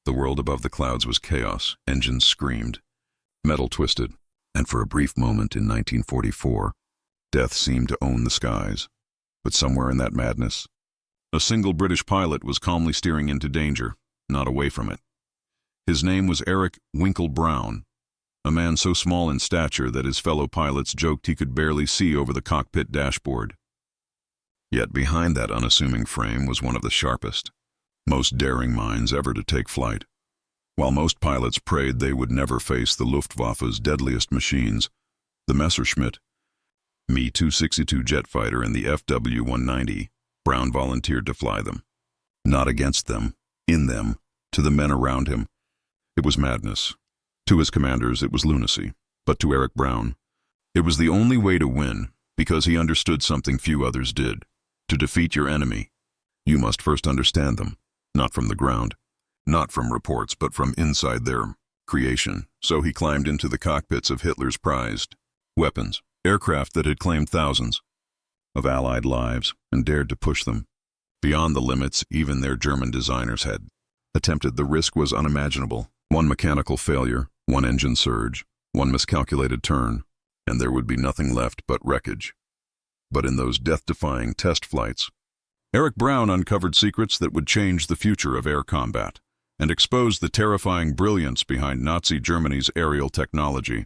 The world above the clouds was chaos, engines screamed, metal twisted, and for a brief moment in 1944, death seemed to own the skies. But somewhere in that madness, a single British pilot was calmly steering into danger, not away from it. His name was Eric Winkle Brown, a man so small in stature that his fellow pilots joked he could barely see over the cockpit dashboard. Yet behind that unassuming frame was one of the sharpest, most daring minds ever to take flight. While most pilots prayed they would never face the Luftwaffe's deadliest machines, the Messerschmitt Me 262 jet fighter and the FW-190, Brown volunteered to fly them. Not against them, in them, to the men around him. It was madness. To his commanders, it was lunacy. But to Eric Brown, it was the only way to win, because he understood something few others did. To defeat your enemy, you must first understand them, not from the ground, not from reports, but from inside their creation. So he climbed into the cockpits of Hitler's prized weapons, aircraft that had claimed thousands of Allied lives, and dared to push them beyond the limits even their German designers had attempted. The risk was unimaginable. One mechanical failure, one engine surge, one miscalculated turn, and there would be nothing left but wreckage. But in those death-defying test flights, Eric Brown uncovered secrets that would change the future of air combat and expose the terrifying brilliance behind Nazi Germany's aerial technology.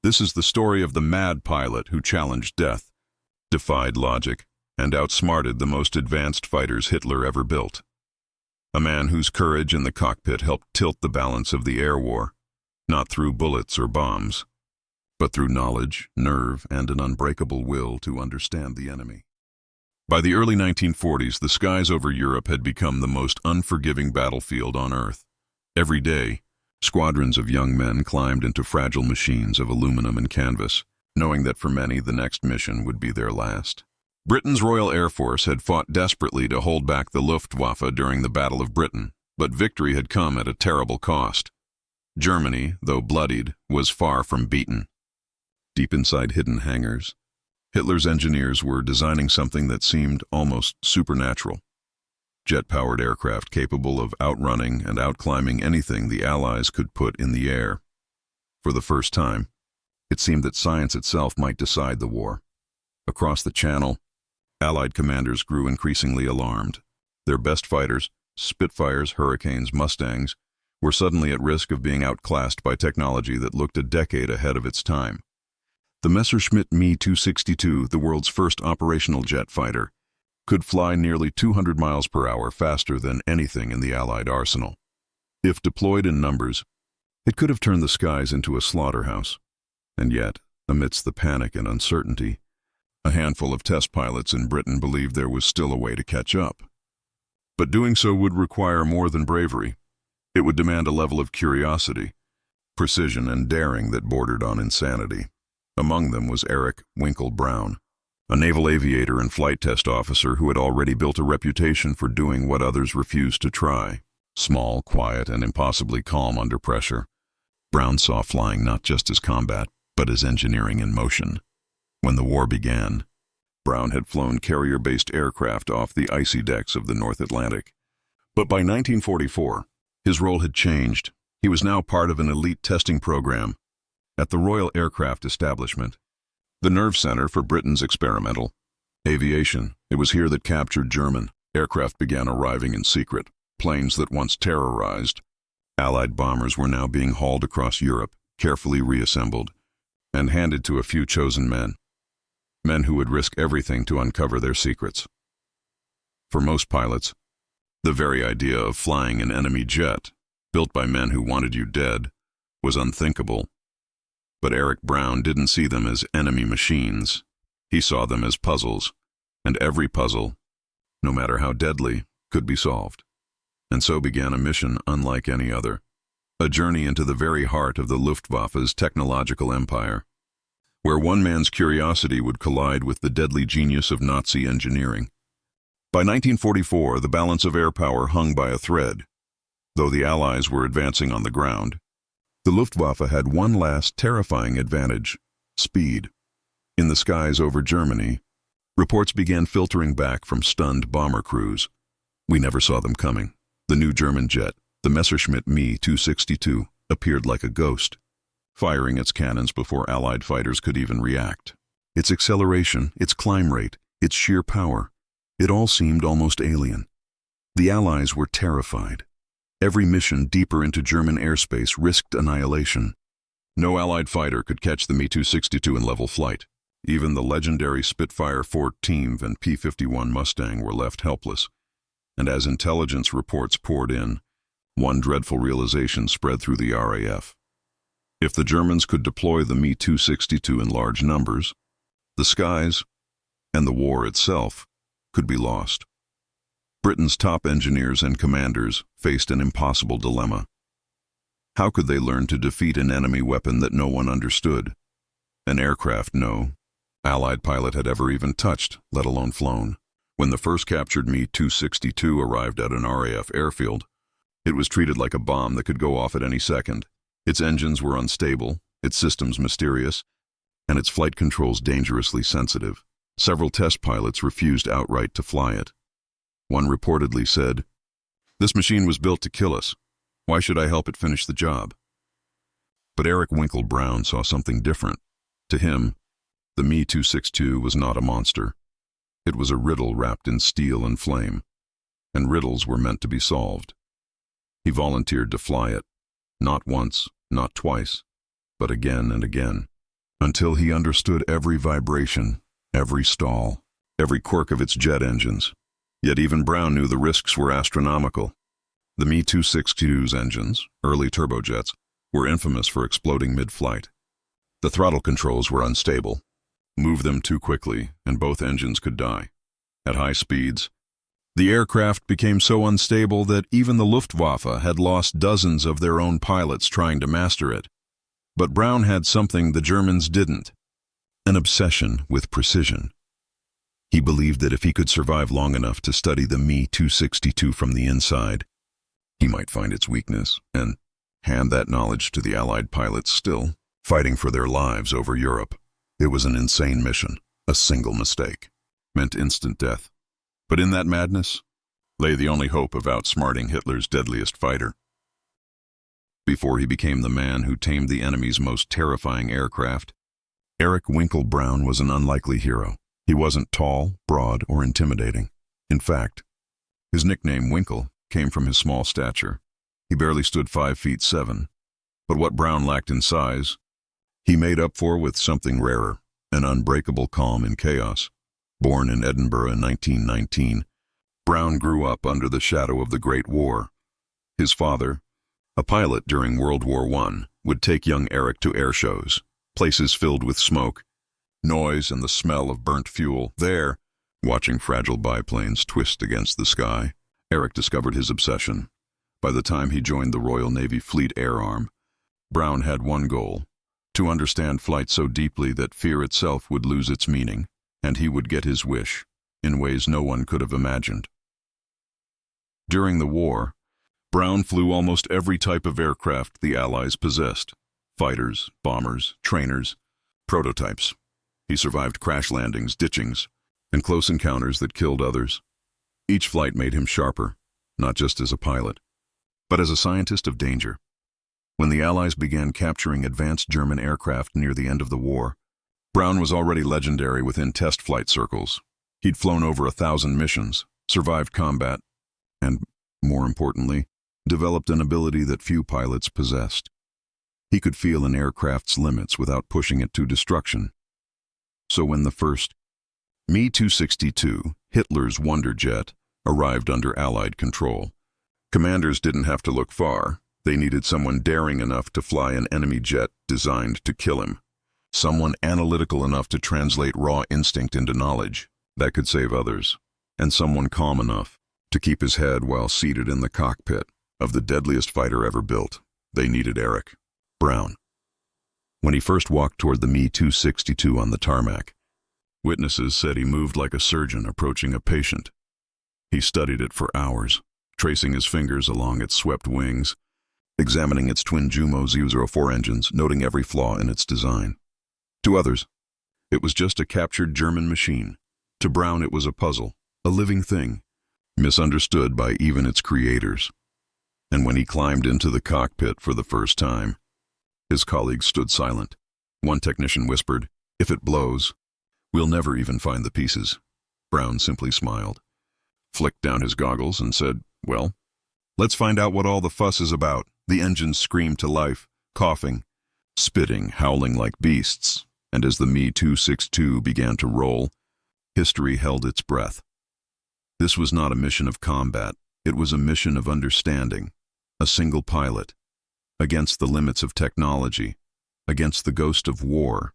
This is the story of the mad pilot who challenged death, defied logic, and outsmarted the most advanced fighters Hitler ever built. A man whose courage in the cockpit helped tilt the balance of the air war, not through bullets or bombs, but through knowledge, nerve, and an unbreakable will to understand the enemy. By the early 1940s, the skies over Europe had become the most unforgiving battlefield on Earth. Every day, squadrons of young men climbed into fragile machines of aluminum and canvas, knowing that for many the next mission would be their last. Britain's Royal Air Force had fought desperately to hold back the Luftwaffe during the Battle of Britain, but victory had come at a terrible cost. Germany, though bloodied, was far from beaten. Deep inside hidden hangars, Hitler's engineers were designing something that seemed almost supernatural. Jet-powered aircraft capable of outrunning and outclimbing anything the Allies could put in the air. For the first time, it seemed that science itself might decide the war. Across the Channel, Allied commanders grew increasingly alarmed. Their best fighters, Spitfires, Hurricanes, Mustangs, were suddenly at risk of being outclassed by technology that looked a decade ahead of its time. The Messerschmitt Me 262, the world's first operational jet fighter, could fly nearly 200 miles per hour faster than anything in the Allied arsenal. If deployed in numbers, it could have turned the skies into a slaughterhouse. And yet, amidst the panic and uncertainty, a handful of test pilots in Britain believed there was still a way to catch up. But doing so would require more than bravery. It would demand a level of curiosity, precision, and daring that bordered on insanity. Among them was Eric Winkle Brown, a naval aviator and flight test officer who had already built a reputation for doing what others refused to try. Small, quiet, and impossibly calm under pressure, Brown saw flying not just as combat, but as engineering in motion. When the war began, Brown had flown carrier-based aircraft off the icy decks of the North Atlantic. But by 1944, his role had changed. He was now part of an elite testing program at the Royal Aircraft Establishment, the nerve center for Britain's experimental aviation. It was here that captured German aircraft began arriving in secret. Planes that once terrorized Allied bombers were now being hauled across Europe, carefully reassembled, and handed to a few chosen men. Men who would risk everything to uncover their secrets. For most pilots, the very idea of flying an enemy jet, built by men who wanted you dead, was unthinkable. But Eric Brown didn't see them as enemy machines. He saw them as puzzles, and every puzzle, no matter how deadly, could be solved. And so began a mission unlike any other, a journey into the very heart of the Luftwaffe's technological empire, where one man's curiosity would collide with the deadly genius of Nazi engineering. By 1944, the balance of air power hung by a thread. Though the Allies were advancing on the ground, the Luftwaffe had one last terrifying advantage: speed. In the skies over Germany, reports began filtering back from stunned bomber crews. We never saw them coming. The new German jet, The Messerschmitt Me 262 appeared like a ghost, firing its cannons before Allied fighters could even react. Its acceleration, its climb rate, its sheer power, it all seemed almost alien. The Allies were terrified. Every mission deeper into German airspace risked annihilation. No Allied fighter could catch the Me-262 in level flight. Even the legendary Spitfire 14 and P-51 Mustang were left helpless. And as intelligence reports poured in, one dreadful realization spread through the RAF. If the Germans could deploy the Me-262 in large numbers, the skies, and the war itself, could be lost. Britain's top engineers and commanders faced an impossible dilemma. How could they learn to defeat an enemy weapon that no one understood? An aircraft no Allied pilot had ever even touched, let alone flown. When the first captured Me-262 arrived at an RAF airfield, it was treated like a bomb that could go off at any second. Its engines were unstable, its systems mysterious, and its flight controls dangerously sensitive. Several test pilots refused outright to fly it. One reportedly said, "This machine was built to kill us. Why should I help it finish the job?" But Eric Winkle Brown saw something different. To him, the Me-262 was not a monster. It was a riddle wrapped in steel and flame, and riddles were meant to be solved. He volunteered to fly it, not once, not twice, but again and again, until he understood every vibration, every stall, every quirk of its jet engines. Yet even Brown knew the risks were astronomical. The Me-262's engines, early turbojets, were infamous for exploding mid-flight. The throttle controls were unstable. Move them too quickly, and both engines could die. At high speeds, the aircraft became so unstable that even the Luftwaffe had lost dozens of their own pilots trying to master it. But Brown had something the Germans didn't: an obsession with precision. He believed that if he could survive long enough to study the Me-262 from the inside, he might find its weakness and hand that knowledge to the Allied pilots still fighting for their lives over Europe. It was an insane mission. A single mistake meant instant death. But in that madness lay the only hope of outsmarting Hitler's deadliest fighter. Before he became the man who tamed the enemy's most terrifying aircraft, Eric Winkle Brown was an unlikely hero. He wasn't tall, broad, or intimidating. In fact, his nickname Winkle came from his small stature. He barely stood 5'7". But what Brown lacked in size, he made up for with something rarer: an unbreakable calm in chaos. Born in Edinburgh in 1919, Brown grew up under the shadow of the Great War. His father, a pilot during World War I, would take young Eric to air shows, places filled with smoke, noise, and the smell of burnt fuel. There, watching fragile biplanes twist against the sky, Eric discovered his obsession. By the time he joined the Royal Navy Fleet Air Arm, Brown had one goal: to understand flight so deeply that fear itself would lose its meaning, and he would get his wish in ways no one could have imagined. During the war, Brown flew almost every type of aircraft the Allies possessed: fighters, bombers, trainers, prototypes. He survived crash landings, ditchings, and close encounters that killed others. Each flight made him sharper, not just as a pilot, but as a scientist of danger. When the Allies began capturing advanced German aircraft near the end of the war, Brown was already legendary within test flight circles. He'd flown over 1,000 missions, survived combat, and, more importantly, developed an ability that few pilots possessed. He could feel an aircraft's limits without pushing it to destruction. So when the first Me-262, Hitler's wonder jet, arrived under Allied control, commanders didn't have to look far. They needed someone daring enough to fly an enemy jet designed to kill him. Someone analytical enough to translate raw instinct into knowledge that could save others. And someone calm enough to keep his head while seated in the cockpit of the deadliest fighter ever built. They needed Eric Brown. When he first walked toward the Me-262 on the tarmac, witnesses said he moved like a surgeon approaching a patient. He studied it for hours, tracing his fingers along its swept wings, examining its twin Jumo Z04 engines, noting every flaw in its design. To others, it was just a captured German machine. To Brown, it was a puzzle, a living thing, misunderstood by even its creators. And when he climbed into the cockpit for the first time, his colleagues stood silent. One technician whispered, "If it blows, we'll never even find the pieces." Brown simply smiled, flicked down his goggles, and said, "Well, let's find out what all the fuss is about." The engines screamed to life, coughing, spitting, howling like beasts, and as the Me-262 began to roll, history held its breath. This was not a mission of combat, it was a mission of understanding. A single pilot, against the limits of technology, against the ghost of war,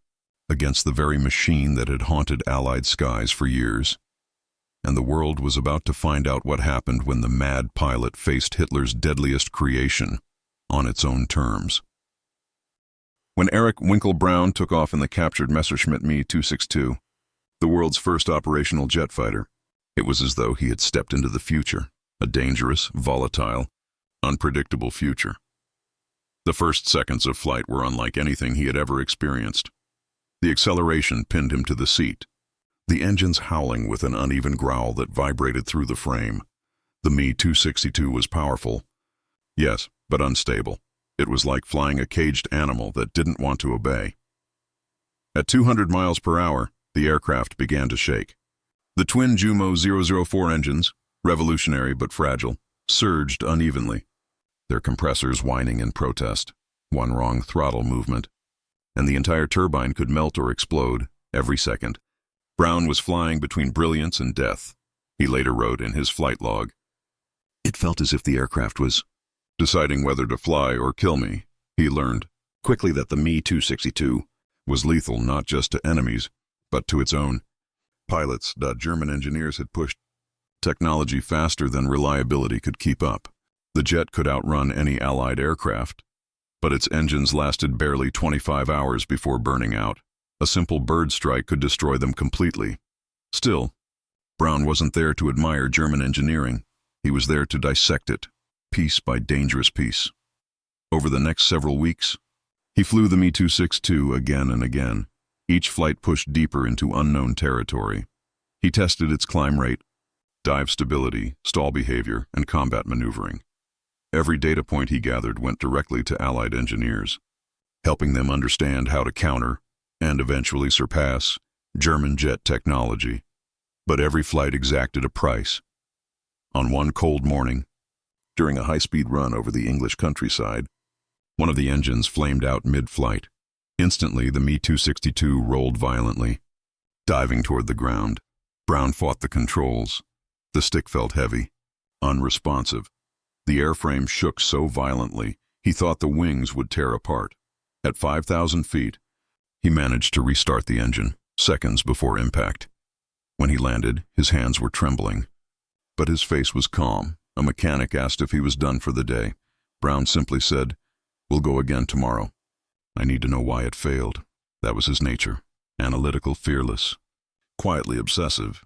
against the very machine that had haunted Allied skies for years. And the world was about to find out what happened when the mad pilot faced Hitler's deadliest creation on its own terms. When Eric Winkle Brown took off in the captured Messerschmitt Me 262, the world's first operational jet fighter, it was as though he had stepped into the future, a dangerous, volatile, unpredictable future. The first seconds of flight were unlike anything he had ever experienced. The acceleration pinned him to the seat, the engines howling with an uneven growl that vibrated through the frame. The Me-262 was powerful, yes, but unstable. It was like flying a caged animal that didn't want to obey. At 200 miles per hour, the aircraft began to shake. The twin Jumo 004 engines, revolutionary but fragile, surged unevenly, their compressors whining in protest. One wrong throttle movement, and the entire turbine could melt or explode every second. Brown was flying between brilliance and death. He later wrote in his flight log, "It felt as if the aircraft was deciding whether to fly or kill me." He learned quickly that the Me-262 was lethal not just to enemies, but to its own pilots. German engineers had pushed technology faster than reliability could keep up. The jet could outrun any Allied aircraft, but its engines lasted barely 25 hours before burning out. A simple bird strike could destroy them completely. Still, Brown wasn't there to admire German engineering. He was there to dissect it, piece by dangerous piece. Over the next several weeks, he flew the Me-262 again and again. Each flight pushed deeper into unknown territory. He tested its climb rate, dive stability, stall behavior, and combat maneuvering. Every data point he gathered went directly to Allied engineers, helping them understand how to counter and eventually surpass German jet technology. But every flight exacted a price. On one cold morning, during a high-speed run over the English countryside, one of the engines flamed out mid-flight. Instantly, the Me-262 rolled violently, diving toward the ground. Brown fought the controls. The stick felt heavy, unresponsive. The airframe shook so violently, he thought the wings would tear apart. At 5,000 feet, he managed to restart the engine, seconds before impact. When he landed, his hands were trembling, but his face was calm. A mechanic asked if he was done for the day. Brown simply said, "We'll go again tomorrow." I need to know why it failed. That was his nature. Analytical, fearless, quietly obsessive.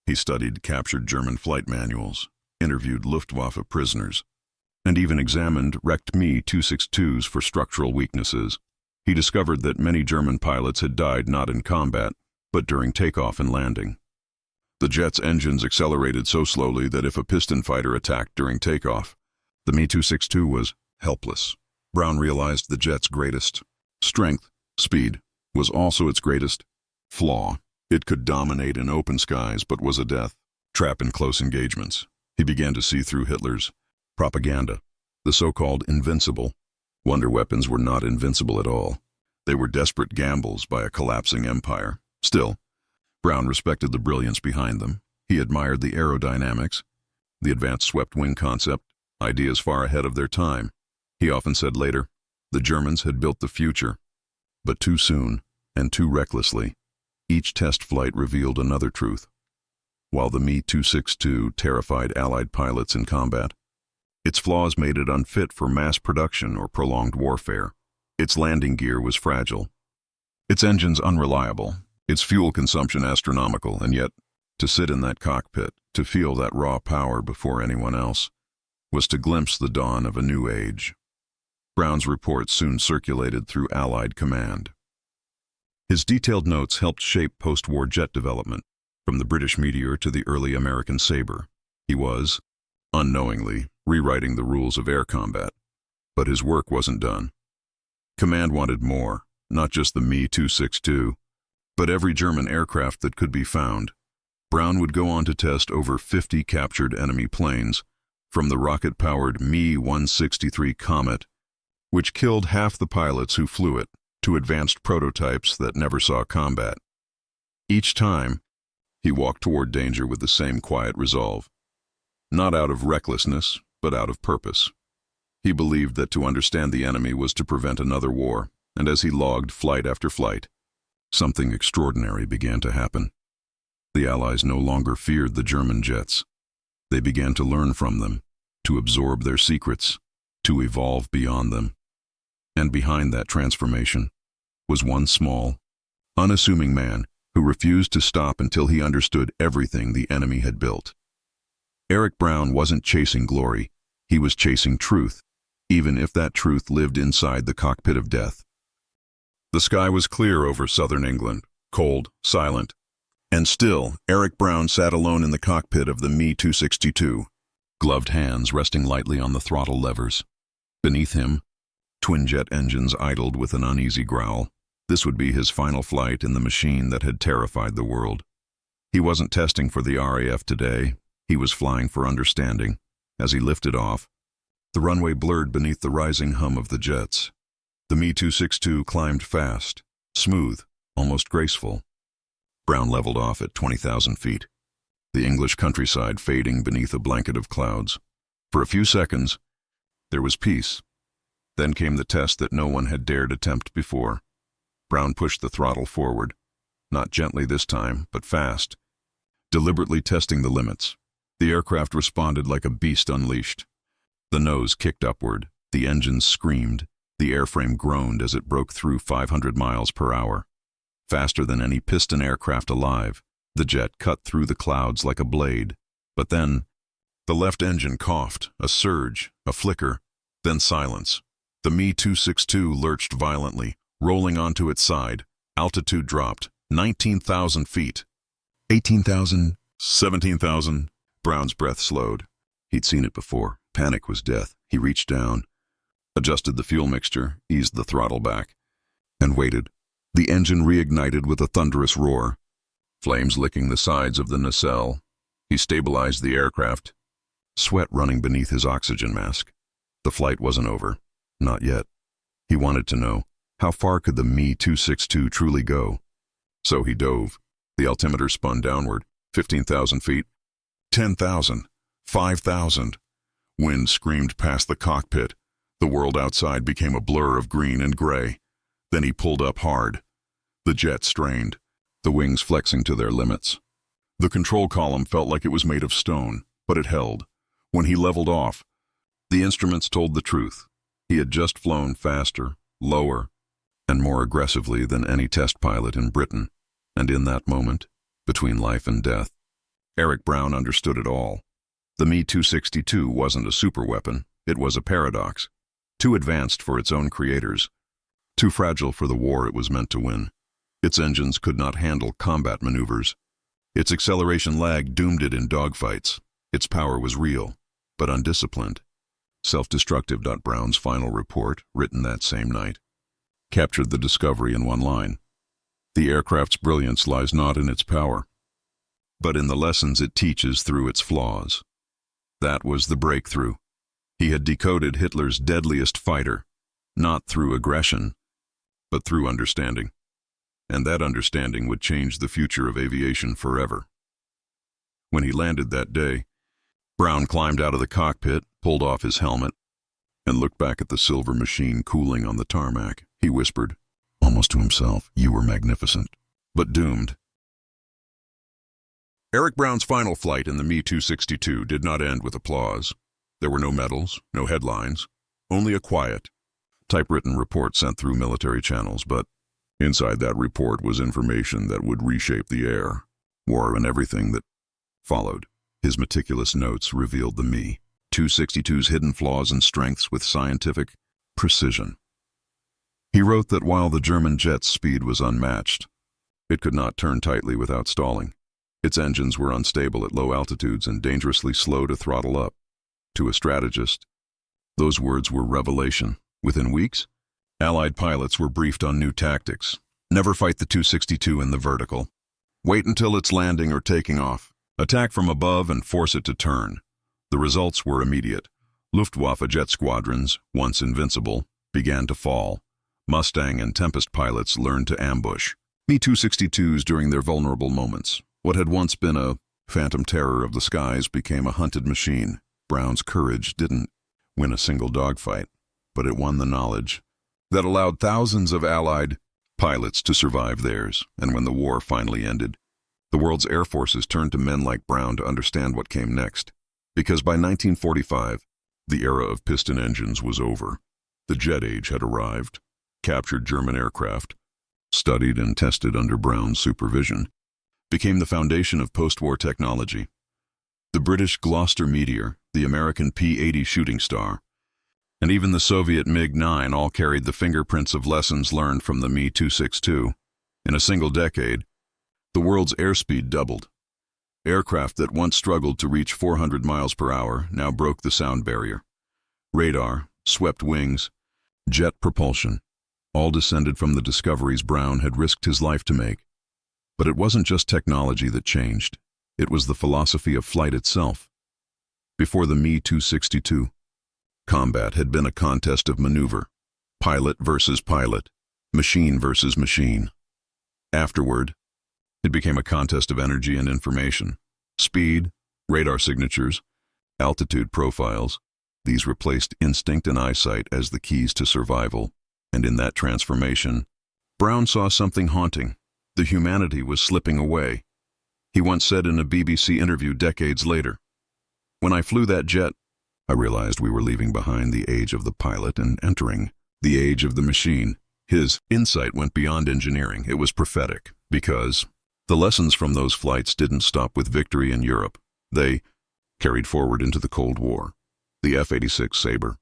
He studied captured German flight manuals, interviewed Luftwaffe prisoners, and even examined wrecked Me-262s for structural weaknesses. He discovered that many German pilots had died not in combat, but during takeoff and landing. The jet's engines accelerated so slowly that if a piston fighter attacked during takeoff, the Me-262 was helpless. Brown realized the jet's greatest strength, speed, was also its greatest flaw. It could dominate in open skies, but was a death trap in close engagements. He began to see through Hitler's propaganda. The so-called invincible wonder weapons were not invincible at all. They were desperate gambles by a collapsing empire. Still, Brown respected the brilliance behind them. He admired the aerodynamics, the advanced swept-wing concept, ideas far ahead of their time. He often said later, the Germans had built the future, but too soon and too recklessly. Each test flight revealed another truth. While the Me-262 terrified Allied pilots in combat, its flaws made it unfit for mass production or prolonged warfare. Its landing gear was fragile, its engines unreliable, its fuel consumption astronomical, and yet, to sit in that cockpit, to feel that raw power before anyone else, was to glimpse the dawn of a new age. Brown's reports soon circulated through Allied command. His detailed notes helped shape post-war jet development, from the British Meteor to the early American Sabre. He was, unknowingly, rewriting the rules of air combat. But his work wasn't done. Command wanted more, not just the Me-262, but every German aircraft that could be found. Brown would go on to test over 50 captured enemy planes, from the rocket-powered Me-163 Comet, which killed half the pilots who flew it, to advanced prototypes that never saw combat. Each time, he walked toward danger with the same quiet resolve. Not out of recklessness, but out of purpose. He believed that to understand the enemy was to prevent another war, and as he logged flight after flight, something extraordinary began to happen. The Allies no longer feared the German jets. They began to learn from them, to absorb their secrets, to evolve beyond them. And behind that transformation was one small, unassuming man who refused to stop until he understood everything the enemy had built. Eric Brown wasn't chasing glory, he was chasing truth, even if that truth lived inside the cockpit of death. The sky was clear over southern England, cold, silent. And still, Eric Brown sat alone in the cockpit of the Me-262, gloved hands resting lightly on the throttle levers. Beneath him, twin-jet engines idled with an uneasy growl. This would be his final flight in the machine that had terrified the world. He wasn't testing for the RAF today, he was flying for understanding. As he lifted off, the runway blurred beneath the rising hum of the jets. The Me-262 climbed fast, smooth, almost graceful. Brown leveled off at 20,000 feet, the English countryside fading beneath a blanket of clouds. For a few seconds, there was peace. Then came the test that no one had dared attempt before. Brown pushed the throttle forward, not gently this time, but fast, deliberately testing the limits. The aircraft responded like a beast unleashed. The nose kicked upward, the engines screamed, the airframe groaned as it broke through 500 miles per hour. Faster than any piston aircraft alive, the jet cut through the clouds like a blade. But then, the left engine coughed, a surge, a flicker, then silence. The Me-262 lurched violently, rolling onto its side. Altitude dropped, 19,000 feet. 18,000, 17,000. Brown's breath slowed. He'd seen it before. Panic was death. He reached down, adjusted the fuel mixture, eased the throttle back, and waited. The engine reignited with a thunderous roar, flames licking the sides of the nacelle. He stabilized the aircraft, sweat running beneath his oxygen mask. The flight wasn't over. Not yet. He wanted to know, how far could the Me-262 truly go? So he dove. The altimeter spun downward, 15,000 feet, 10,000, 5,000. Wind screamed past the cockpit. The world outside became a blur of green and gray. Then he pulled up hard. The jet strained, the wings flexing to their limits. The control column felt like it was made of stone, but it held. When he leveled off, the instruments told the truth. He had just flown faster, lower, and more aggressively than any test pilot in Britain. And in that moment, between life and death, Eric Brown understood it all. The Me-262 wasn't a superweapon, it was a paradox. Too advanced for its own creators, too fragile for the war it was meant to win. Its engines could not handle combat maneuvers. Its acceleration lag doomed it in dogfights. Its power was real, but undisciplined. Self-destructive. Brown's final report, written that same night, captured the discovery in one line. The aircraft's brilliance lies not in its power, but in the lessons it teaches through its flaws. That was the breakthrough. He had decoded Hitler's deadliest fighter, not through aggression, but through understanding. And that understanding would change the future of aviation forever. When he landed that day, Brown climbed out of the cockpit, pulled off his helmet, and looked back at the silver machine cooling on the tarmac. He whispered, almost to himself, "You were magnificent, but doomed." Eric Brown's final flight in the Me-262 did not end with applause. There were no medals, no headlines, only a quiet, typewritten report sent through military channels, but inside that report was information that would reshape the air, war, and everything that followed. His meticulous notes revealed the Me-262's hidden flaws and strengths with scientific precision. He wrote that while the German jet's speed was unmatched, it could not turn tightly without stalling. Its engines were unstable at low altitudes and dangerously slow to throttle up. To a strategist, those words were revelation. Within weeks, Allied pilots were briefed on new tactics. Never fight the 262 in the vertical. Wait until it's landing or taking off. Attack from above and force it to turn. The results were immediate. Luftwaffe jet squadrons, once invincible, began to fall. Mustang and Tempest pilots learned to ambush Me-262s during their vulnerable moments. What had once been a phantom terror of the skies became a hunted machine. Brown's courage didn't win a single dogfight, but it won the knowledge that allowed thousands of Allied pilots to survive theirs. And when the war finally ended, the world's air forces turned to men like Brown to understand what came next. Because by 1945, the era of piston engines was over. The jet age had arrived. Captured German aircraft, studied and tested under Brown's supervision, became the foundation of post-war technology. The British Gloucester Meteor, the American P-80 Shooting Star, and even the Soviet MiG-9 all carried the fingerprints of lessons learned from the Me-262. In a single decade, the world's airspeed doubled. Aircraft that once struggled to reach 400 miles per hour now broke the sound barrier. Radar, swept wings, jet propulsion, all descended from the discoveries Brown had risked his life to make. But it wasn't just technology that changed. It was the philosophy of flight itself. Before the Me-262, combat had been a contest of maneuver, pilot versus pilot, machine versus machine. Afterward, it became a contest of energy and information. Speed, radar signatures, altitude profiles, these replaced instinct and eyesight as the keys to survival. And in that transformation, Brown saw something haunting. The humanity was slipping away. He once said in a BBC interview decades later, "When I flew that jet, I realized we were leaving behind the age of the pilot and entering the age of the machine." His insight went beyond engineering. It was prophetic, because the lessons from those flights didn't stop with victory in Europe. They carried forward into the Cold War. The F-86 Sabre,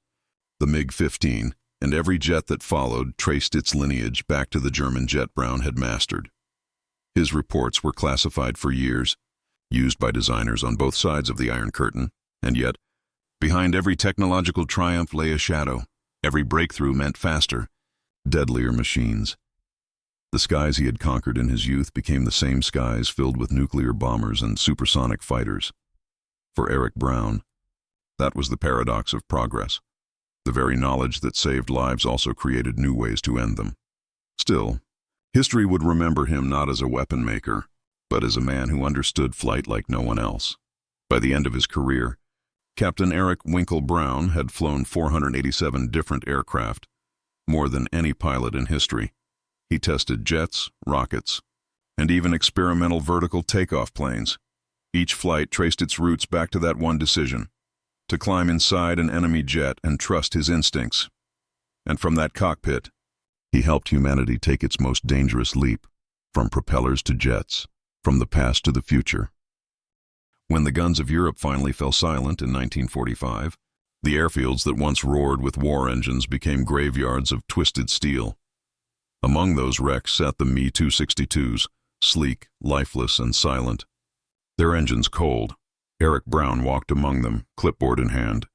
the MiG-15, and every jet that followed traced its lineage back to the German jet Brown had mastered. His reports were classified for years, used by designers on both sides of the Iron Curtain, and yet, behind every technological triumph lay a shadow. Every breakthrough meant faster, deadlier machines. The skies he had conquered in his youth became the same skies filled with nuclear bombers and supersonic fighters. For Eric Brown, that was the paradox of progress. The very knowledge that saved lives also created new ways to end them. Still, history would remember him not as a weapon maker, but as a man who understood flight like no one else. By the end of his career, Captain Eric Winkle Brown had flown 487 different aircraft, more than any pilot in history. He tested jets, rockets, and even experimental vertical takeoff planes. Each flight traced its roots back to that one decision: to climb inside an enemy jet and trust his instincts. And from that cockpit, he helped humanity take its most dangerous leap, from propellers to jets, from the past to the future. When the guns of Europe finally fell silent in 1945, the airfields that once roared with war engines became graveyards of twisted steel. Among those wrecks sat the Me-262s, sleek, lifeless, and silent. Their engines cold. Eric Brown walked among them, clipboard in hand,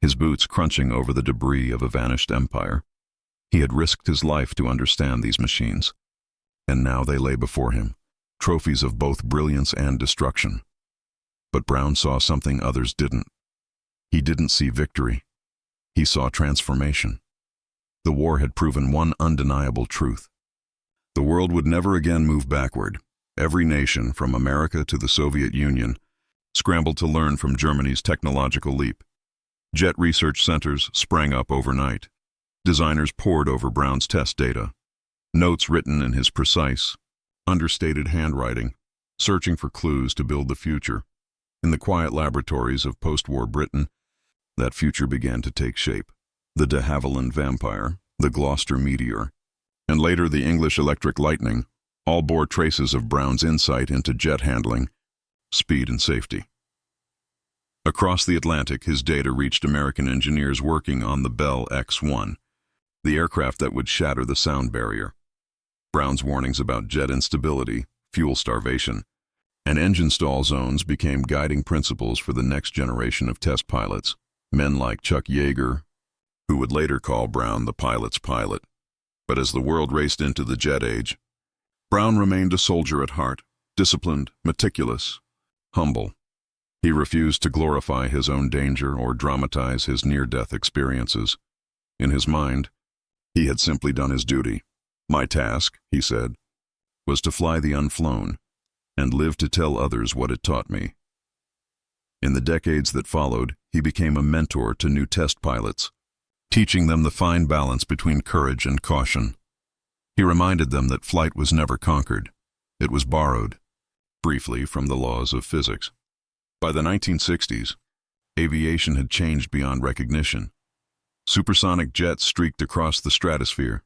his boots crunching over the debris of a vanished empire. He had risked his life to understand these machines, and now they lay before him, trophies of both brilliance and destruction. But Brown saw something others didn't. He didn't see victory. He saw transformation. The war had proven one undeniable truth. The world would never again move backward. Every nation, from America to the Soviet Union, scrambled to learn from Germany's technological leap. Jet research centers sprang up overnight. Designers pored over Brown's test data, notes written in his precise, understated handwriting, searching for clues to build the future. In the quiet laboratories of post-war Britain, that future began to take shape. The de Havilland Vampire, the Gloucester Meteor, and later the English Electric Lightning, all bore traces of Brown's insight into jet handling, speed, and safety. Across the Atlantic, his data reached American engineers working on the Bell X-1, the aircraft that would shatter the sound barrier. Brown's warnings about jet instability, fuel starvation, and engine stall zones became guiding principles for the next generation of test pilots. Men like Chuck Yeager, who would later call Brown the pilot's pilot. But as the world raced into the jet age, Brown remained a soldier at heart, disciplined, meticulous, humble. He refused to glorify his own danger or dramatize his near-death experiences. In his mind, he had simply done his duty. My task, he said, was to fly the unflown and live to tell others what it taught me. In the decades that followed, he became a mentor to new test pilots, teaching them the fine balance between courage and caution. He reminded them that flight was never conquered. It was borrowed, briefly, from the laws of physics. By the 1960s, aviation had changed beyond recognition. Supersonic jets streaked across the stratosphere.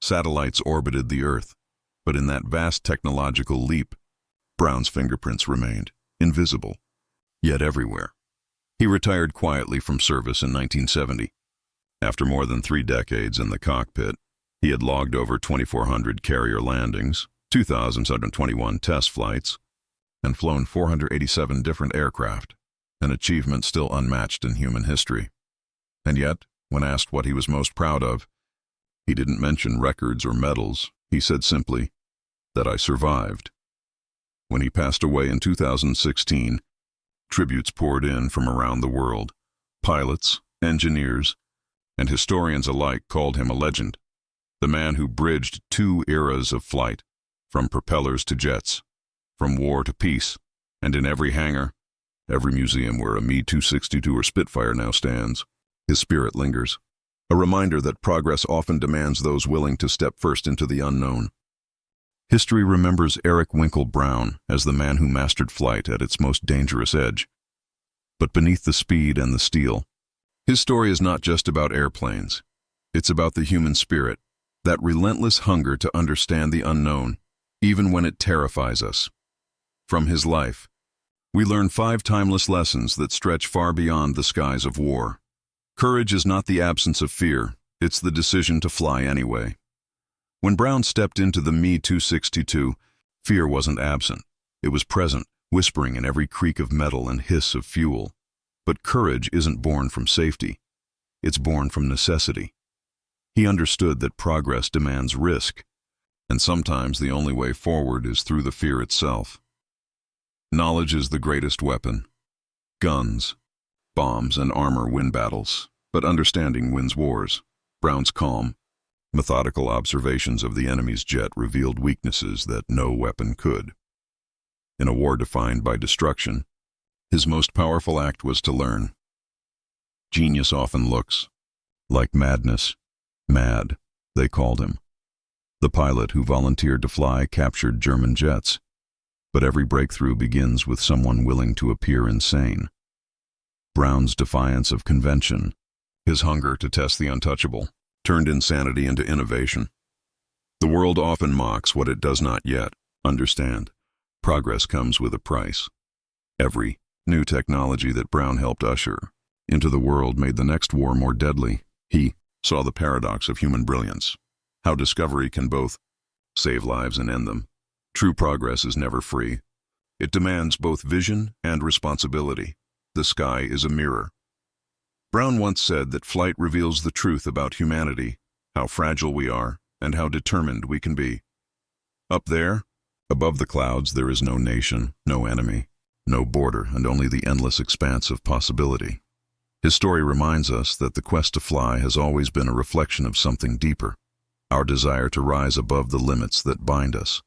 Satellites orbited the Earth. But in that vast technological leap, Brown's fingerprints remained, invisible, yet everywhere. He retired quietly from service in 1970. After more than 3 decades in the cockpit, he had logged over 2,400 carrier landings, 2,721 test flights, and flown 487 different aircraft, an achievement still unmatched in human history. And yet, when asked what he was most proud of, he didn't mention records or medals. He said simply that I survived. When he passed away in 2016, tributes poured in from around the world. Pilots, engineers, and historians alike called him a legend, the man who bridged 2 eras of flight, from propellers to jets, from war to peace, and in every hangar, every museum where a Me-262 or Spitfire now stands, his spirit lingers, a reminder that progress often demands those willing to step first into the unknown. History remembers Eric Winkle Brown as the man who mastered flight at its most dangerous edge. But beneath the speed and the steel, his story is not just about airplanes. It's about the human spirit, that relentless hunger to understand the unknown, even when it terrifies us. From his life, we learn 5 timeless lessons that stretch far beyond the skies of war. Courage is not the absence of fear, it's the decision to fly anyway. When Brown stepped into the Me-262, fear wasn't absent. It was present, whispering in every creak of metal and hiss of fuel. But courage isn't born from safety. It's born from necessity. He understood that progress demands risk, and sometimes the only way forward is through the fear itself. Knowledge is the greatest weapon. Guns, bombs, and armor win battles, but understanding wins wars. Brown's calm, methodical observations of the enemy's jet revealed weaknesses that no weapon could. In a war defined by destruction, his most powerful act was to learn. Genius often looks like madness. Mad, they called him. The pilot who volunteered to fly captured German jets, but every breakthrough begins with someone willing to appear insane. Brown's defiance of convention, his hunger to test the untouchable, turned insanity into innovation. The world often mocks what it does not yet understand. Progress comes with a price. Every new technology that Brown helped usher into the world made the next war more deadly. He saw the paradox of human brilliance, how discovery can both save lives and end them. True progress is never free. It demands both vision and responsibility. The sky is a mirror. Brown once said that flight reveals the truth about humanity, how fragile we are, and how determined we can be. Up there, above the clouds, there is no nation, no enemy, no border, and only the endless expanse of possibility. His story reminds us that the quest to fly has always been a reflection of something deeper, our desire to rise above the limits that bind us.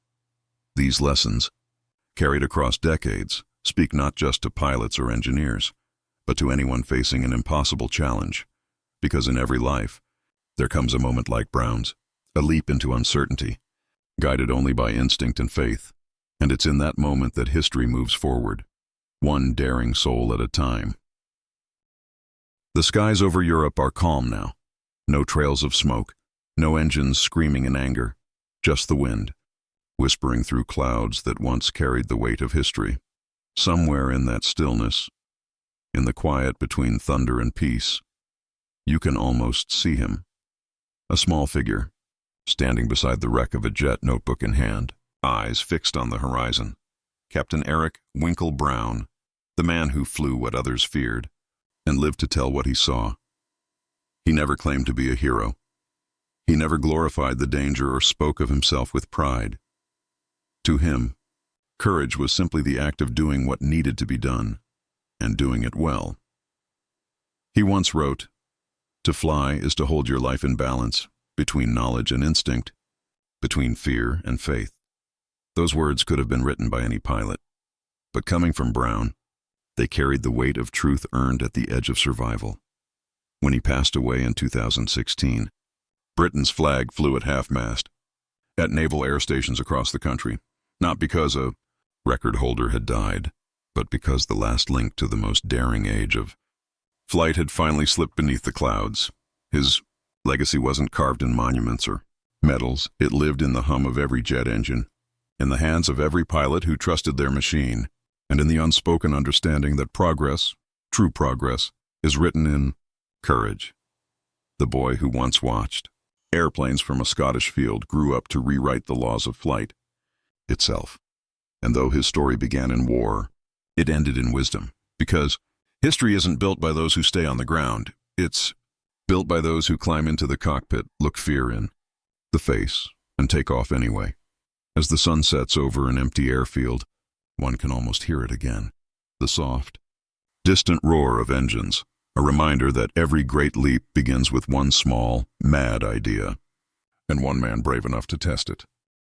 These lessons, carried across decades, speak not just to pilots or engineers, but to anyone facing an impossible challenge, because in every life, there comes a moment like Brown's, a leap into uncertainty, guided only by instinct and faith, and it's in that moment that history moves forward, one daring soul at a time. The skies over Europe are calm now. No trails of smoke, no engines screaming in anger, just the wind, whispering through clouds that once carried the weight of history. Somewhere in that stillness, in the quiet between thunder and peace, you can almost see him. A small figure, standing beside the wreck of a jet, notebook in hand, eyes fixed on the horizon. Captain Eric Winkle Brown, the man who flew what others feared, and lived to tell what he saw. He never claimed to be a hero. He never glorified the danger or spoke of himself with pride. To him, courage was simply the act of doing what needed to be done, and doing it well. He once wrote, "To fly is to hold your life in balance between knowledge and instinct, between fear and faith." Those words could have been written by any pilot, but coming from Brown, they carried the weight of truth earned at the edge of survival. When he passed away in 2016, Britain's flag flew at half-mast at naval air stations across the country, not because a record holder had died, but because the last link to the most daring age of flight had finally slipped beneath the clouds. His legacy wasn't carved in monuments or medals. It lived in the hum of every jet engine, in the hands of every pilot who trusted their machine, and in the unspoken understanding that progress, true progress, is written in courage. The boy who once watched airplanes from a Scottish field grew up to rewrite the laws of flight itself. And though his story began in war, it ended in wisdom, because history isn't built by those who stay on the ground. It's built by those who climb into the cockpit, look fear in the face, and take off anyway. As the sun sets over an empty airfield, one can almost hear it again. The soft, distant roar of engines, a reminder that every great leap begins with one small, mad idea, and one man brave enough to test it.